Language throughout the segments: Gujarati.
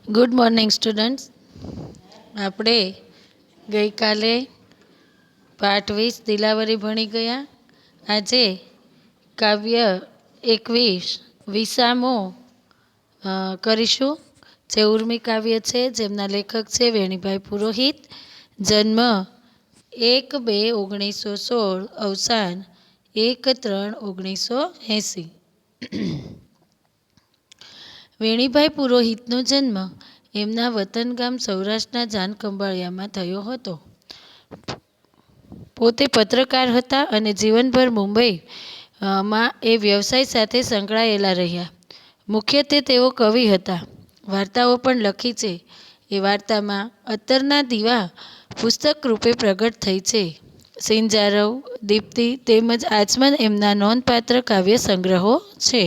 Good morning students. આપણે ગઈકાલે પાઠ 20 દિલાવરી ભણી ગયા. આજે કાવ્ય 21 વિસામો કરીશું, જે ઉર્મી કાવ્ય છે, જેમના લેખક છે વેણીભાઈ પુરોહિત. જન્મ 1/2/1916, અવસાન 1/3/1980. વેણીભાઈ પુરોહિતનો જન્મ એમના વતન ગામ સૌરાષ્ટ્રના જાનખંભાળિયામાં થયો હતો. પોતે પત્રકાર હતા અને જીવનભર મુંબઈમાં એ વ્યવસાય સાથે સંકળાયેલા રહ્યા. મુખ્યત્વે તેઓ કવિ હતા. વાર્તાઓ પણ લખી છે. એ વાર્તામાં અત્તરના દીવા પુસ્તક રૂપે પ્રગટ થઈ છે. સિંજારવ, દીપ્તિ તેમજ આચમન એમના નોંધપાત્ર કાવ્ય સંગ્રહો છે.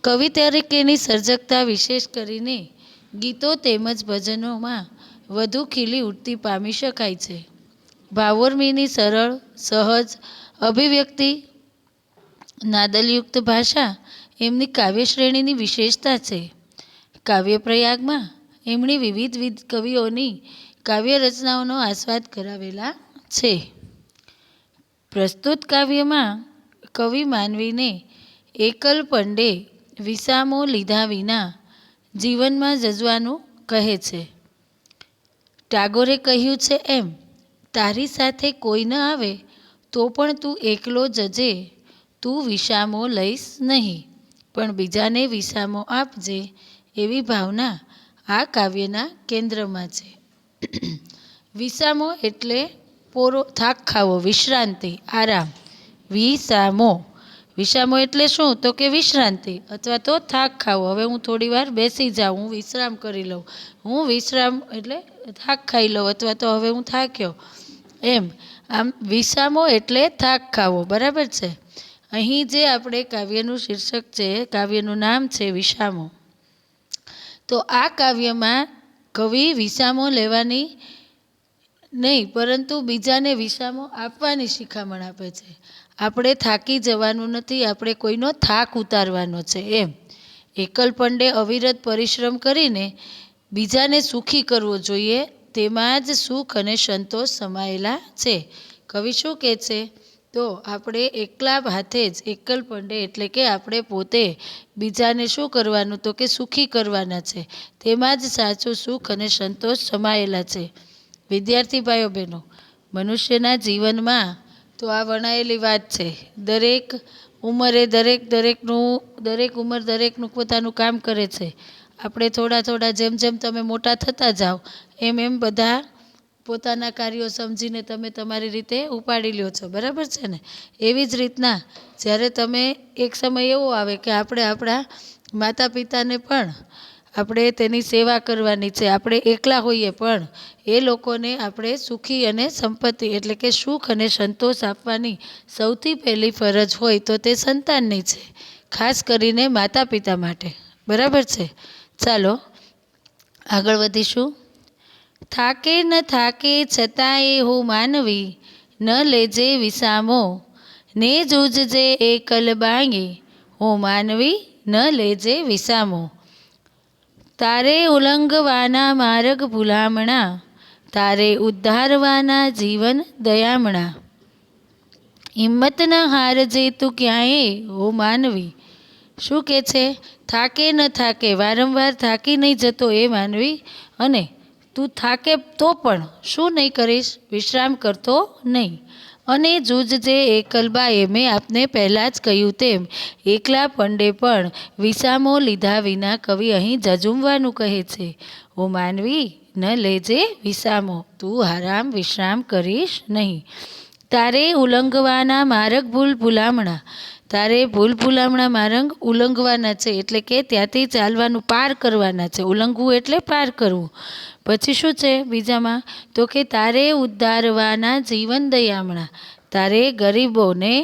કવિ તરીકેની સર્જકતા વિશેષ કરીને ગીતો તેમજ ભજનોમાં વધુ ખીલી ઉઠતી પામી શકાય છે. ભાવોર્મીની સરળ, સહજ અભિવ્યક્તિ, નાદલયુક્ત ભાષા એમની કાવ્યશ્રેણીની વિશેષતા છે. કાવ્યપ્રયાગમાં એમણે વિવિધ કવિઓની કાવ્ય રચનાઓનો આસ્વાદ કરાવેલા છે. પ્રસ્તુત કાવ્યમાં કવિ માનવીને એકલ પંડે વિસામો લીધા વિના જીવનમાં જજવાનું કહે છે. ટાગોરે કહ્યું છે એમ, તારી સાથે કોઈ ન આવે તો પણ તું એકલો જજે, તું વિસામો લઈશ નહીં, પણ બીજાને વિસામો આપજે, એવી ભાવના આ કાવ્યના કેન્દ્રમાં છે. વિસામો એટલે થાક ખાવો, વિશ્રાંતિ, આરામ. વિસામો એટલે શું? તો કે વિશ્રાંતિ અથવા તો થાક ખાવો. હવે હું થોડી વાર બેસી જાઉં, હું વિશ્રામ કરી લઉં. વિશ્રામ એટલે થાક ખાઈ લઉં, અથવા તો હવે હું થાક્યો એમ. આમ વિસામો એટલે થાક ખાવો. બરાબર છે. અહીં જે આપણે કાવ્યનું શીર્ષક છે, કાવ્યનું નામ છે વિસામો. તો આ કાવ્યમાં કવિ વિસામો લેવાની નહીં, પરંતુ બીજાને વિસામો આપવાની શિખામણ આપે છે. આપણે થાકી જવાનું નથી, આપણે કોઈનો થાક ઉતારવાનો છે એમ. એકલ પંડે અવિરત પરિશ્રમ કરીને બીજાને સુખી કરવો જોઈએ, તેમાં જ સુખ અને સંતોષ સમાયેલા છે. કવિ શું કહે છે? તો આપણે એકલા હાથે જ, એકલ પંડે એટલે કે આપણે પોતે બીજાને શું કરવાનું? તો કે સુખી કરવાના છે. તેમાં જ સાચું સુખ અને સંતોષ સમાયેલા છે. વિદ્યાર્થી ભાઈઓ બહેનો, મનુષ્યના જીવનમાં તો આ વણાયેલી વાત છે. દરેક ઉંમરે દરેક ઉંમર દરેકનું પોતાનું કામ કરે છે. આપણે થોડા જેમ જેમ તમે મોટા થતા જાઓ એમ બધા પોતાના કાર્યો સમજીને તમે તમારી રીતે ઉપાડી લ્યો છો. બરાબર છે ને? એવી જ રીતના જ્યારે તમે એક સમય એવો આવે કે આપણે આપણા માતા પિતાને પણ આપણે તેની સેવા કરવાની છે. આપણે એકલા હોઈએ પણ એ લોકોને આપણે સુખી અને સંપત્તિ એટલે કે સુખ અને સંતોષ આપવાની સૌથી પહેલી ફરજ હોય તો તે સંતાનની છે, ખાસ કરીને માતા પિતા માટે. બરાબર છે? ચાલો આગળ વધીશું. થાકે ન થાકે છતાંય હો માનવી, ન લેજે વિસામો, ને જૂજજે એકલ બાંગે, હો માનવી ન લેજે વિસામો. તારે ઉલ્લંઘવાના માર્ગ ભૂલામણા, તારે ઉદ્ધારવાના જીવન દયામણા. હિંમત ન હારજે તું ક્યાંય, હો માનવી. શું કે છે? થાકે ન થાકે, વારંવાર થાકી નહીં જતો એ માનવી, અને તું થાકે તો પણ શું નહીં કરીશ? વિશ્રામ કરતો નહીં. અને જૂજજે એકલબાએ, મેં આપને પહેલાં જ કહ્યું તેમ એકલા પંડે પણ વિસામો લીધા વિના કવિ અહીં જજુમવાનું કહે છે. ઓ માનવી, ન લેજે વિસામો, તું આરામ વિશ્રામ કરીશ નહીં. તારે ઉલ્લંઘવાના માર્ગ ભૂલામણા, તારે ભૂલામણા માર્ગ ઉલ્લંઘવાના છે, એટલે કે ત્યાંથી ચાલવાનું, પાર કરવાના છે. ઉલ્લંઘવું એટલે પાર કરવું. પછી શું છે બીજામાં? તો કે તારે ઉદ્ધારવાના જીવન દયામણા, તારે ગરીબોને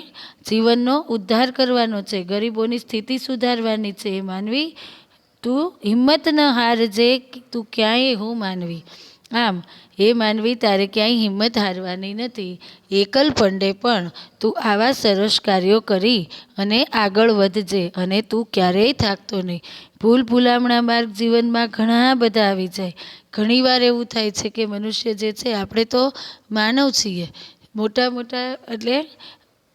જીવનનો ઉદ્ધાર કરવાનો છે, ગરીબોની સ્થિતિ સુધારવાની છે. માનવી તું હિંમત ન હારજે, તું ક્યાંય હું માનવી. આમ હે માનવી, તારે ક્યાંય હિંમત હારવાની નથી. એકલ પંડે પણ તું આવા સરસ કાર્યો કરી અને આગળ વધજે, અને તું ક્યારેય થાકતો નહીં. ભૂલ ભૂલામણા માર્ગ જીવનમાં ઘણા બધા આવી જાય. ઘણીવાર એવું થાય છે કે મનુષ્ય જે છે, આપણે તો માનવ છીએ, મોટા મોટા એટલે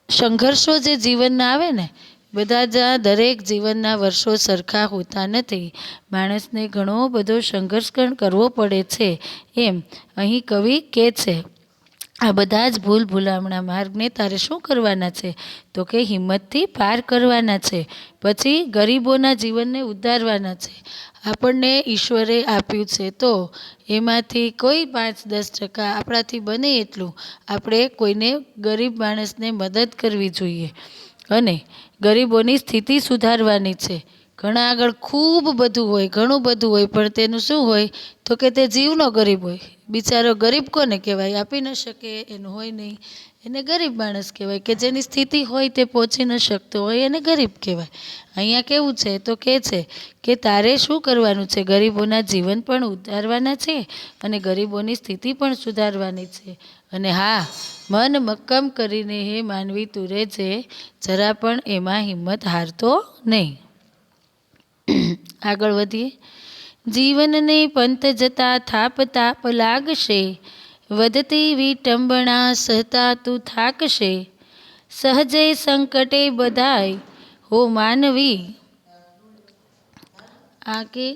સંઘર્ષો જે જીવનના આવે ને, બધા જ દરેક જીવનના વર્ષો સરખા હોતા નથી. માણસને ઘણો બધો સંઘર્ષ પણ કરવો પડે છે. એમ અહીં કવિ કહે છે, આ બધા જ ભૂલ ભૂલામણા માર્ગને તારે શું કરવાના છે? તો કે હિંમતથી પાર કરવાના છે. પછી ગરીબોના જીવનને ઉદ્ધારવાના છે. આપણને ઈશ્વરે આપ્યું છે, તો એમાંથી કોઈ 5-10% આપણાથી બને એટલું આપણે કોઈને ગરીબ માણસને મદદ કરવી જોઈએ, અને ગરીબોની સ્થિતિ સુધારવાની છે. ઘણા આગળ ખૂબ બધું હોય, ઘણું બધું હોય, પણ તેનું શું હોય તો કે તે જીવનો ગરીબ હોય. બિચારો ગરીબ કોને કહેવાય? આપી ન શકે, એનું હોય નહીં, એને ગરીબ માણસ કહેવાય. કે જેની સ્થિતિ હોય તે પહોંચી ન શકતો હોય, એને ગરીબ કહેવાય. અહીંયા કેવું છે તો કે છે કે તારે શું કરવાનું છે? ગરીબોના જીવન પણ ઉદ્ધારવાના છે, અને ગરીબોની સ્થિતિ પણ સુધારવાની છે. અને હા, મન મક્કમ કરીને હે માનવી તું રહેજે, જરા પણ એમાં હિંમત હારતો નહીં. આગળ વધીએ. જીવનને પંથ જતા થાપ તાપ લાગશે, વધતી વિટંબણા સહતા તું થાકશે. સહજે સંકટે બધાય હો માનવી, આ કે